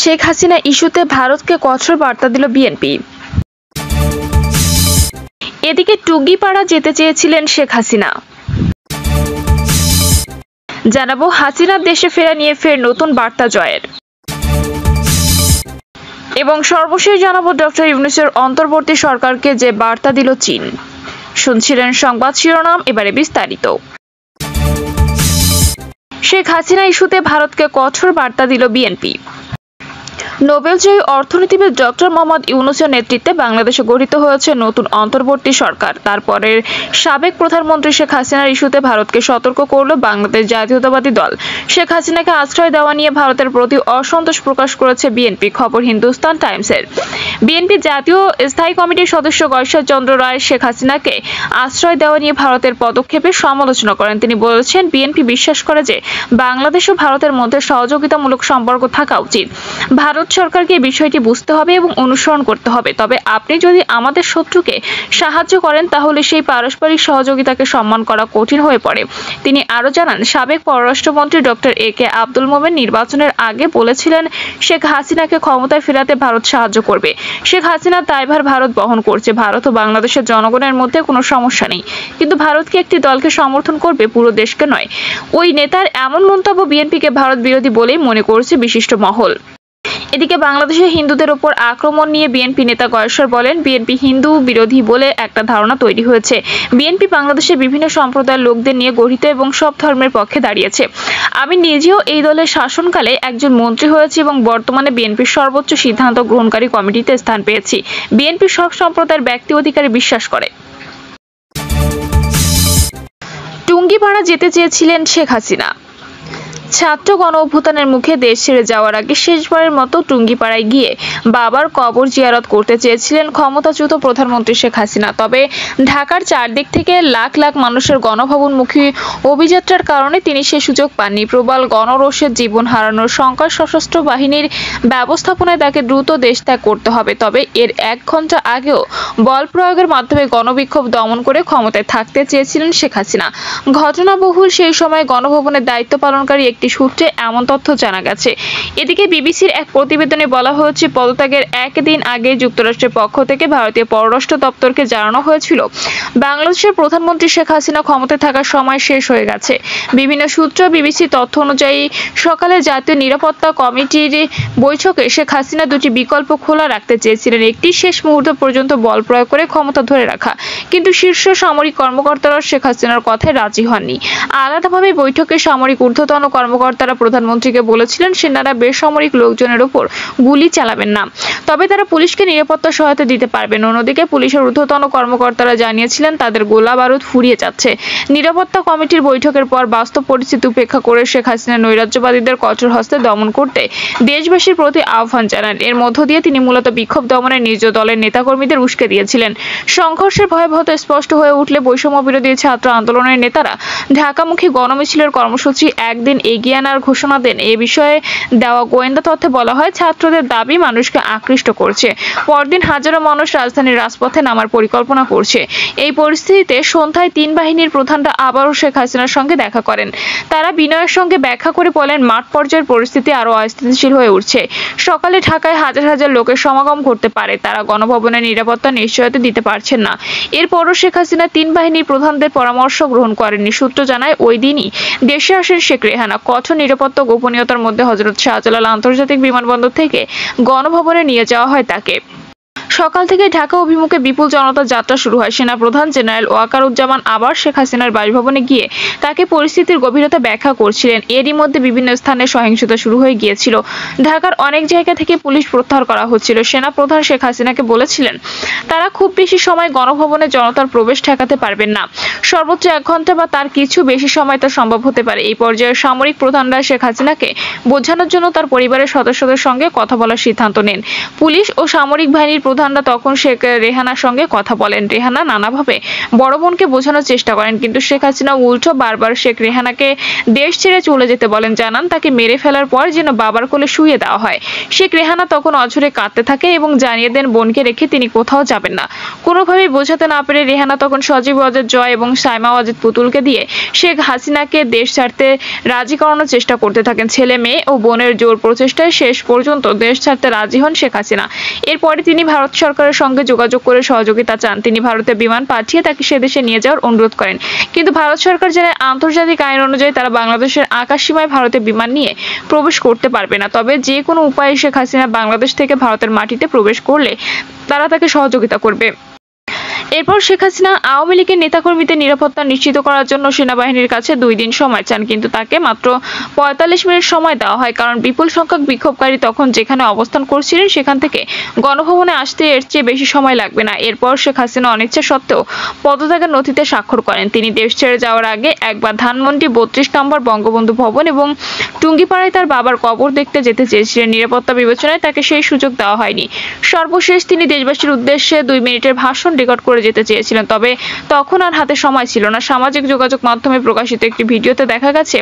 শেখ হাসিনা ইস্যুতে ভারতকে কঠোর বার্তা দিল বিএনপি। এদিকে টুঙ্গিপাড়া যেতে চেয়েছিলেন শেখ হাসিনা। জানাবো হাসিনার দেশে ফেরা নিয়ে ফের নতুন বার্তা জয়ের। এবং সর্বশেষ জানাবো ডক্টর ইউনূসের অন্তর্বর্তী সরকারকে যে বার্তা দিল চীন। শুনছিলেন সংবাদ শিরোনাম, এবারে বিস্তারিত। শেখ হাসিনা ইস্যুতে ভারতকে কঠোর বার্তা দিল বিএনপি। নোবেলজয়ী অর্থনীতিবিদ ডক্টর মোহাম্মদ ইউনূসের নেতৃত্বে বাংলাদেশে গঠিত হয়েছে নতুন অন্তর্বর্তী সরকার। তারপরের সাবেক প্রধানমন্ত্রী শেখ হাসিনার ইস্যুতে ভারতকে সতর্ক করল বাংলাদেশ জাতীয়তাবাদী দল। শেখ হাসিনাকে আশ্রয় দেওয়া নিয়ে ভারতের প্রতি অসন্তোষ প্রকাশ করেছে বিএনপি, খবর হিন্দুস্তান টাইমসের। বিএনপি জাতীয় স্থায়ী কমিটির সদস্য গয়েশ্বর চন্দ্র রায় শেখ হাসিনাকে আশ্রয় দেওয়া নিয়ে ভারতের পদক্ষেপের সমালোচনা করেন। তিনি বলেছেন, বিএনপি বিশ্বাস করে যে বাংলাদেশ ও ভারতের মধ্যে সহযোগিতামূলক সম্পর্ক থাকা উচিত। ভারত সরকারকে বিষয়টি বুঝতে হবে এবং অনুসরণ করতে হবে। তবে আপনি যদি আমাদের শত্রুকে সাহায্য করেন তাহলে সেই পারস্পরিক সহযোগিতাকে সম্মান করা কঠিন হয়ে পড়ে। তিনি আরো জানান, সাবেক পররাষ্ট্রমন্ত্রী ডক্টর এ.কে আব্দুল মোমেন নির্বাচনের আগে বলেছিলেন শেখ হাসিনাকে ক্ষমতায় ফেরাতে ভারত সাহায্য করবে। শেখ হাসিনার দায়ভার ভারত বহন করছে। ভারত ও বাংলাদেশের জনগণের মধ্যে কোনো সমস্যা নেই, কিন্তু ভারত কি একটি দলকে সমর্থন করবে, পুরো দেশকে নয়? ওই নেতার এমন মন্তব্য বিএনপিকে ভারত বিরোধী বলেই মনে করছে বিশিষ্ট মহল। এদিকে বাংলাদেশে হিন্দুদের উপর আক্রমণ নিয়ে বিএনপি নেতা গয়েশ্বর বলেন, বিএনপি হিন্দু বিরোধী বলে একটা ধারণা তৈরি হয়েছে। বিএনপি বাংলাদেশের বিভিন্ন সম্প্রদায়ের লোকদের নিয়ে গঠিত এবং সব ধর্মের পক্ষে দাঁড়িয়েছে। আমি নিজেও এই দলের শাসনকালে একজন মন্ত্রী হয়েছি এবং বর্তমানে বিএনপির সর্বোচ্চ সিদ্ধান্ত গ্রহণকারী কমিটিতে স্থান পেয়েছি। বিএনপি সব সম্প্রদায়ের ব্যক্তি অধিকারে বিশ্বাস করে। টুঙ্গিপাড়া যেতে চেয়েছিলেন শেখ হাসিনা। ছাত্র গণ অভ্যুত্থানের মুখে দেশ ছেড়ে যাওয়ার আগে শেষবারের মতো টুঙ্গিপাড়ায় গিয়ে বাবার কবর জিয়ারত করতে চেয়েছিলেন ক্ষমতাচ্যুত প্রধানমন্ত্রী শেখ হাসিনা। তবে ঢাকার চারদিক থেকে লাখ লাখ মানুষের গণভবনমুখী অভিযাত্রার কারণে তিনি সে সুযোগ পাননি। প্রবল গণরোষের জীবন হারানোর শঙ্কায় সশস্ত্র বাহিনীর ব্যবস্থাপনায় তাকে দ্রুত দেশ ত্যাগ করতে হবে। তবে এর 1 ঘন্টা আগেও বল প্রয়োগের মাধ্যমে গণবিক্ষোভ দমন করে ক্ষমতায় থাকতে চেয়েছিলেন শেখ হাসিনা। ঘটনাবহুল সেই সময় গণভবনের দায়িত্ব পালনকারী একটি সূত্রে এমন তথ্য জানা গেছে। এদিকে বিবিসির এক প্রতিবেদনে বলা হয়েছে, পদত্যাগের একদিন আগে যুক্তরাষ্ট্রের পক্ষ থেকে ভারতীয় পররাষ্ট্র দপ্তরকে জানানো হয়েছিল বাংলাদেশের প্রধানমন্ত্রী শেখ হাসিনা ক্ষমতায় থাকার সময় শেষ হয়ে গেছে। বিভিন্ন সূত্র বিবিসি তথ্য অনুযায়ী সকালে জাতীয় নিরাপত্তা কমিটির বৈঠকে শেখ হাসিনা দুটি বিকল্প খোলা রাখতে চেয়েছিলেন। একটি, শেষ মুহূর্ত পর্যন্ত বল প্রয়োগ করে ক্ষমতা ধরে রাখা, কিন্তু শীর্ষ সামরিক কর্মকর্তারা শেখ হাসিনার কথায় রাজি হননি। আলাদাভাবে বৈঠকে সামরিক ঊর্ধ্বতন কর্মকর্তারা প্রধানমন্ত্রীকে বলেছিলেন সেনারা বেসামরিক লোকজনের উপর গুলি চালাবেন না, তবে তারা পুলিশকে নিরাপত্তা সহায়তা দিতে পারবেন। অন্যদিকে পুলিশের ঊর্ধ্বতন কর্মকর্তারা জানিয়েছিলেন তাদের গোলা বারুদ ফুরিয়ে যাচ্ছে। নিরাপত্তা কমিটির বৈঠকের পর বাস্তব পরিস্থিতি উপেক্ষা করে শেখ হাসিনা নৈরাজ্যবাদীদের কঠোর হস্তে দমন করতে দেশবাসীর প্রতি আহ্বান জানান। এর মধ্য দিয়ে তিনি মূলত বিক্ষোভ দমনে নিজ দলের নেতাকর্মীদের উস্কে দিয়েছিলেন। সংঘর্ষের ভয়াবহতা স্পষ্ট হয়ে উঠলে বৈষম্য বিরোধী ছাত্র আন্দোলনের নেতারা ঢাকামুখী গণমিছিলের কর্মসূচি একদিন এগিয়ে আনার ঘোষণা দেন। এ বিষয়ে দেওয়া গোয়েন্দা তথ্যে বলা হয়, ছাত্রদের দাবি মানুষকে আকৃষ্ট করছে। পরদিন হাজারো মানুষ রাজধানীর রাজপথে নামার পরিকল্পনা করছে। এই পরিস্থিতিতে সন্ধ্যায় 3 বাহিনীর প্রধানরা আবারও শেখ হাসিনার সঙ্গে দেখা করেন। তারা বিনয়ের সঙ্গে ব্যাখ্যা করে বলেন, মাঠ পর্যায়ের পরিস্থিতি আরও অস্থিতিশীল হয়ে উঠছে। সকালে ঢাকায় হাজার হাজার লোকের সমাগম ঘটতে পারে, তারা গণভবনের নিরাপত্তা নিশ্চয়তা দিতে পারছেন না। এরপরও শেখ হাসিনা 3 বাহিনীর প্রধানদের পরামর্শ গ্রহণ করেননি। সূত্র জানায়, ওই দিনই দেশে আসেন শেখ রেহানা। কঠোর নিরাপত্তা গোপনীয়তার মধ্যে হযরত শাহজালাল আন্তর্জাতিক বিমানবন্দর থেকে গণভবনে নিয়ে যাওয়া হয় তাকে। সকাল থেকে ঢাকা অভিমুখে বিপুল জনতার যাত্রা শুরু হয়। সেনাপ্রধান জেনারেল ওয়াকারুজ্জামান আবার শেখ হাসিনার বাসভবনে গিয়ে তাকে পরিস্থিতির গভীরতা ব্যাখ্যা করছিলেন। এরই মধ্যে বিভিন্ন স্থানে সহিংসতা শুরু হয়ে গিয়েছিল। ঢাকার অনেক জায়গা থেকে পুলিশ প্রত্যাহার করা হচ্ছিল। সেনাপ্রধান শেখ হাসিনাকে বলেছিলেন তারা খুব বেশি সময় গণভবনে জনতার প্রবেশ ঠেকাতে পারবেন না। সর্বোচ্চ 1 ঘন্টা বা তার কিছু বেশি সময় তা সম্ভব হতে পারে। এই পর্যায়ে সামরিক প্রধানরা শেখ হাসিনাকে বোঝানোর জন্য তার পরিবারের সদস্যদের সঙ্গে কথা বলার সিদ্ধান্ত নেন। পুলিশ ও সামরিক বাহিনীর প্রধানরা তখন শেখ রেহানার সঙ্গে কথা বলেন। রেহানা নানাভাবে বড় বোনকে বোঝানোর চেষ্টা করেন, কিন্তু শেখ হাসিনা উল্টো বারবার শেখ রেহানাকে দেশ ছেড়ে চলে যেতে বলেন। জানান তাকে মেরে ফেলার পর যেন বাবার কোলে শুইয়ে দেওয়া হয়। শেখ রেহানা তখন অঝরে কাঁদতে থাকে এবং জানিয়ে দেন বোনকে রেখে তিনি কোথাও যাবেন না। কোনোভাবেই বোঝাতে না পেরে রেহানা তখন সজীব ওয়াজেদ জয় এবং সাইমা ওয়াজেদ পুতুলকে দিয়ে শেখ হাসিনাকে দেশ ছাড়তে রাজি করানোর চেষ্টা করতে থাকেন। ছেলে মেয়ে ও বোনের জোর প্রচেষ্টায় শেষ পর্যন্ত দেশ ছাড়তে রাজি হন শেখ হাসিনা। এরপরে তিনি ভারত সরকারের সঙ্গে যোগাযোগ করে সহযোগিতা চান। তিনি ভারতে বিমান পাঠিয়ে তাকে সে দেশে নিয়ে যাওয়ার অনুরোধ করেন, কিন্তু ভারত সরকার জানায় আন্তর্জাতিক আইন অনুযায়ী তারা বাংলাদেশের আকাশসীমায় ভারতে বিমান নিয়ে প্রবেশ করতে পারবে না। তবে যে কোনো উপায়ে শেখ হাসিনা বাংলাদেশ থেকে ভারতের মাটিতে প্রবেশ করলে তারা তাকে সহযোগিতা করবে। এরপর শেখ হাসিনা আওয়ামী লীগের নেতাকর্মীদের নিরাপত্তা নিশ্চিত করার জন্য সেনাবাহিনীর কাছে 2 দিন সময় চান, কিন্তু তাকে মাত্র 45 মিনিট সময় দেওয়া হয়, কারণ বিপুল সংখ্যক বিক্ষোভকারী তখন যেখানে অবস্থান করছিলেন সেখান থেকে গণভবনে আসতে এর চেয়ে বেশি সময় লাগবে না। এরপর শেখ হাসিনা অনিচ্ছা সত্ত্বেও পদত্যাগের নথিতে স্বাক্ষর করেন। তিনি দেশ ছেড়ে যাওয়ার আগে একবার ধানমন্ডি 32 নম্বর বঙ্গবন্ধু ভবন এবং টুঙ্গিপাড়ায় তার বাবার কবর দেখতে যেতে চেয়েছিলেন। নিরাপত্তা বিবেচনায় তাকে সেই সুযোগ দেওয়া হয়নি। সর্বশেষ তিনি দেশবাসীর উদ্দেশ্যে 2 মিনিটের ভাষণ রেকর্ড করে যেতে চেয়েছিলেন, তবে তখন আর হাতে সময় ছিল না। সামাজিক যোগাযোগ মাধ্যমে প্রকাশিত একটি ভিডিওতে দেখা গেছে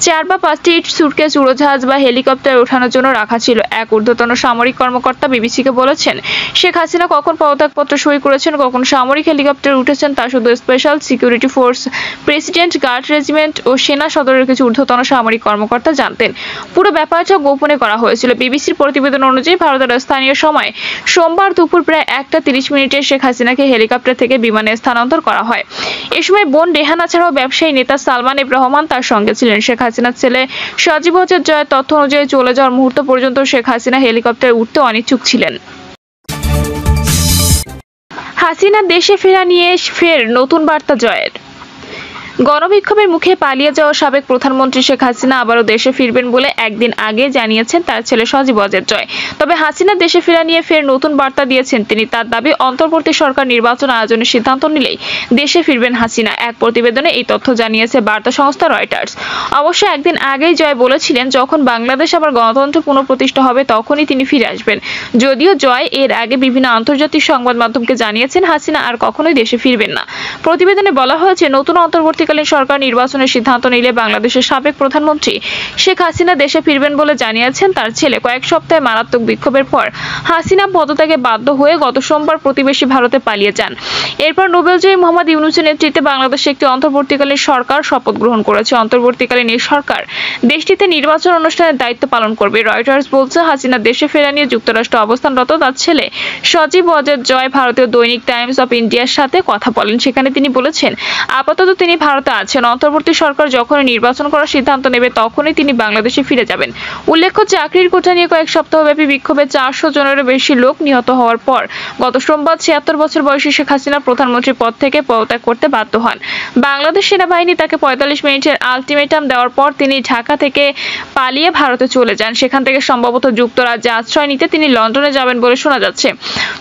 4 বা 5টি সুটকেস উড়োজাহাজ বা হেলিকপ্টার ওঠানোর জন্য রাখা ছিল। এক ঊর্ধ্বতন সামরিক কর্মকর্তা বিবিসিকে বলেছেন, শেখ হাসিনা কখন পদত্যাগপত্র সই করেছেন, কখন সামরিক হেলিকপ্টার উঠেছেন তা শুধু special security force, president guard regiment ও সেনা সদরের কিছু ঊর্ধ্বতন সামরিক কর্মকর্তা জানতেন। পুরো ব্যাপারটা গোপনে করা হয়েছিল। বিবিসির প্রতিবেদন অনুযায়ী ভারতের স্থানীয় সময় সোমবার দুপুর প্রায় 1টা 30 মিনিটে শেখ হাসিনাকে হেলিকপ্টার থেকে বিমানে স্থানান্তর করা হয়। এ সময় বোন রেহানা ছাড়াও ব্যবসায়ী নেতা সালমান এফ রহমান তার সঙ্গে ছিলেন। শেখ হাসিনার ছেলে সজীব ওয়াজেদ জয়ের তথ্য অনুযায়ী চলে যাওয়ার মুহূর্ত পর্যন্ত শেখ হাসিনা হেলিকপ্টারে উঠতে অনিচ্ছুক ছিলেন। হাসিনা দেশে ফেরা নিয়ে ফের নতুন বার্তা জয়ের। গণবিক্ষোভের মুখে পালিয়ে যাওয়া সাবেক প্রধানমন্ত্রী শেখ হাসিনা আবারও দেশে ফিরবেন বলে একদিন আগে জানিয়েছেন তার ছেলে সজীব ওয়াজেদ জয়। তবে হাসিনা দেশে ফেরা নিয়ে ফের নতুন বার্তা দিয়েছেন তিনি। তার দাবি, অন্তর্বর্তী সরকার নির্বাচন আয়োজনের সিদ্ধান্ত নিলেই দেশে ফিরবেন হাসিনা। এক প্রতিবেদনে এই তথ্য জানিয়েছে বার্তা সংস্থা রয়টার্স। অবশ্য একদিন আগেই জয় বলেছিলেন, যখন বাংলাদেশ আবার গণতন্ত্র পুনঃপ্রতিষ্ঠা হবে তখনই তিনি ফিরে আসবেন। যদিও জয় এর আগে বিভিন্ন আন্তর্জাতিক সংবাদ মাধ্যমকে জানিয়েছেন হাসিনা আর কখনোই দেশে ফিরবেন না। প্রতিবেদনে বলা হয়েছে, নতুন অন্তর্বর্তীকালীন সরকার নির্বাচনের সিদ্ধান্ত নিলে বাংলাদেশের সাবেক প্রধানমন্ত্রী শেখ হাসিনা দেশে ফিরবেন বলে জানিয়েছেন তার ছেলে। কয়েক সপ্তাহে মারাত্মক বিক্ষোভের পর হাসিনা পদত্যাগে বাধ্য হয়ে গত সোমবার প্রতিবেশী ভারতে পালিয়ে যান। এরপর নোবেলজয়ী মোহাম্মদ ইউনূসের নেতৃত্বে বাংলাদেশে একটি অন্তর্বর্তীকালীন সরকার শপথ গ্রহণ করেছে। অন্তর্বর্তীকালীন এই সরকার দেশটিতে নির্বাচন অনুষ্ঠানের দায়িত্ব পালন করবে। রয়টার্স বলছে, হাসিনা দেশে ফেরা নিয়ে যুক্তরাষ্ট্রে অবস্থানরত তার ছেলে সজীব ওয়াজেদ জয় ভারতীয় দৈনিক টাইমস অফ ইন্ডিয়ার সাথে কথা বলেন। সেখানে তিনি বলেছেন, আপাতত তিনি ভারতে আছেন। অন্তর্বর্তী সরকার যখনই নির্বাচন করার সিদ্ধান্ত নেবে তখনই তিনি বাংলাদেশে ফিরে যাবেন। উল্লেখ্য, চাকরির কোটা নিয়ে কয়েক সপ্তাহব্যাপী বিক্ষোভে 400 জনেরও বেশি লোক নিহত হওয়ার পর গত সোমবার 76 বছর বয়সী শেখ হাসিনা প্রধানমন্ত্রীর পদ থেকে পদত্যাগ করতে বাধ্য হন। বাংলাদেশ সেনাবাহিনী তাকে 45 মিনিটের আলটিমেটাম দেওয়ার পর তিনি ঢাকা থেকে পালিয়ে ভারতে চলে যান। সেখান থেকে সম্ভবত যুক্তরাজ্যে আশ্রয় নিতে তিনি লন্ডনে যাবেন বলে শোনা যাচ্ছে।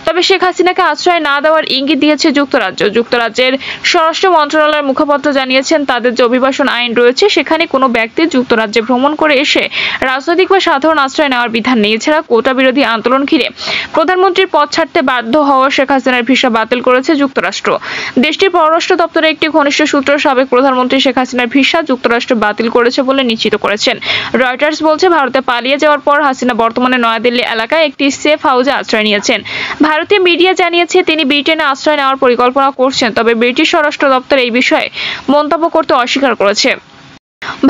তবে শেখ হাসিনাকে আশ্রয় না দেওয়ার ইঙ্গিত দিয়েছে যুক্তরাজ্য। যুক্তরাজ্যের স্বরাষ্ট্র মন্ত্রণালয়ের মুখপাত্র জানিয়েছেন, তাদের যে অভিবাসন আইন রয়েছে সেখানে কোনো ব্যক্তি যুক্তরাজ্যে ভ্রমণ করে এসে রাজনৈতিক বা সাধারণ আশ্রয় নেওয়ার বিধান নেই। এছাড়া কোটা বিরোধী আন্দোলন ঘিরে প্রধানমন্ত্রীর পদ ছাড়তে বাধ্য হওয়া শেখ হাসিনার ভিসা বাতিল করেছে যুক্তরাষ্ট্র। দেশটির পররাষ্ট্র দপ্তরের একটি ঘনিষ্ঠ সূত্র সাবেক প্রধানমন্ত্রী শেখ হাসিনার ভিসা যুক্তরাষ্ট্র বাতিল করেছে বলে নিশ্চিত করেছেন। রয়টার্স বলছে, ভারতে পালিয়ে যাওয়ার পর হাসিনা বর্তমানে নয়াদিল্লি এলাকায় একটি সেফ হাউসে আশ্রয় নিয়েছেন। ভারতীয় মিডিয়া জানিয়েছে তিনি ব্রিটেনে আশ্রয় নেওয়ার পরিকল্পনা করছেন, তবে ব্রিটিশ স্বরাষ্ট্র দপ্তর এই বিষয়ে মন্তব্য করতে অস্বীকার করেছে।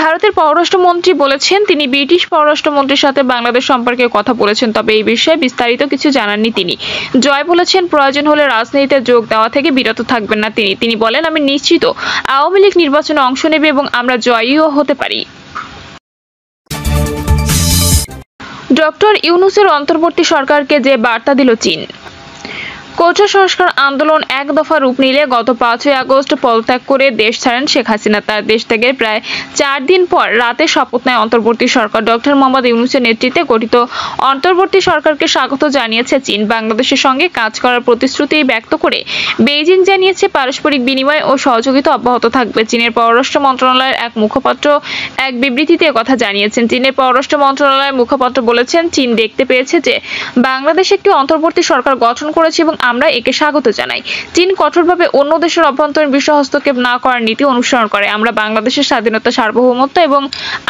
ভারতের পররাষ্ট্রমন্ত্রী বলেছেন, তিনি ব্রিটিশ পররাষ্ট্রমন্ত্রীর সাথে বাংলাদেশ সম্পর্কে কথা বলেছেন, তবে এই বিষয়ে বিস্তারিত কিছু জানাননি তিনি। জয় বলেছেন, প্রয়োজন হলে রাজনীতিতে যোগ দেওয়া থেকে বিরত থাকবেন না তিনি বলেন, আমি নিশ্চিত আওয়ামী লীগ নির্বাচনে অংশ নেবে এবং আমরা জয়ীও হতে পারি। ডক্টর ইউনূসের অন্তর্বর্তী সরকারকে যে বার্তা দিল চীন। কোটা সংস্কার আন্দোলন এক দফা রূপ নিলে গত 5ই আগস্ট পদত্যাগ করে দেশ ছাড়েন শেখ হাসিনা। তার দেশ ত্যাগের প্রায় 4 দিন পর রাতে শপথ নেয় অন্তর্বর্তী সরকার। ডক্টর মোহাম্মদ ইউনূসের নেতৃত্বে গঠিত অন্তর্বর্তী সরকারকে স্বাগত জানিয়েছে চীন। বাংলাদেশের সঙ্গে কাজ করার প্রতিশ্রুতি ব্যক্ত করে বেইজিং জানিয়েছে পারস্পরিক বিনিময় ও সহযোগিতা অব্যাহত থাকবে। চীনের পররাষ্ট্র মন্ত্রণালয়ের এক মুখপাত্র এক বিবৃতিতে কথা জানিয়েছেন। চীনের পররাষ্ট্র মন্ত্রণালয়ের মুখপাত্র বলেছেন, চীন দেখতে পেয়েছে যে বাংলাদেশ একটি অন্তর্বর্তী সরকার গঠন করেছে এবং আমরা একে স্বাগত জানাই। চীন কঠোরভাবে অন্য দেশের অভ্যন্তরীণ বিষয়ে হস্তক্ষেপ না করার নীতি অনুসরণ করে। আমরা বাংলাদেশের স্বাধীনতা, সার্বভৌমত্ব এবং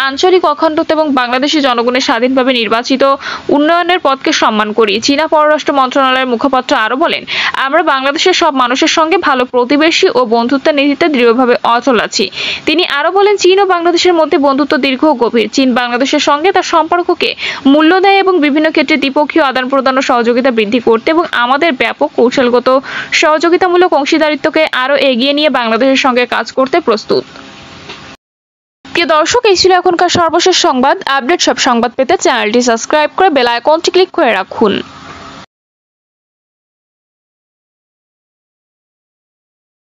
আঞ্চলিক অখণ্ডতা এবং বাংলাদেশের জনগণের স্বাধীনভাবে নির্বাচিত উন্নয়নের পথকে সম্মান করি। চীনা পররাষ্ট্র মন্ত্রণালয়ের মুখপাত্র আরও বলেন, আমরা বাংলাদেশের সব মানুষের সঙ্গে ভালো প্রতিবেশী ও বন্ধুত্বের নীতিতে দৃঢ়ভাবে অচল আছি। তিনি আরও বলেন, চীন ও বাংলাদেশের মধ্যে বন্ধুত্ব দীর্ঘ ও গভীর। চীন বাংলাদেশের সঙ্গে তার সম্পর্ককে মূল্য দেয় এবং বিভিন্ন ক্ষেত্রে দ্বিপক্ষীয় আদান প্রদান ও সহযোগিতা বৃদ্ধি করতে এবং আমাদের ব্যাপক কৌশলগত সহযোগিতামূলক অংশীদারিত্বকে আরও এগিয়ে নিয়ে বাংলাদেশের সঙ্গে কাজ করতে প্রস্তুত। প্রিয় দর্শক, এই ছিল এখনকার সর্বশেষ সংবাদ। আপডেট সব সংবাদ পেতে চ্যানেলটি সাবস্ক্রাইব করে বেল আইকনটি ক্লিক করে রাখুন।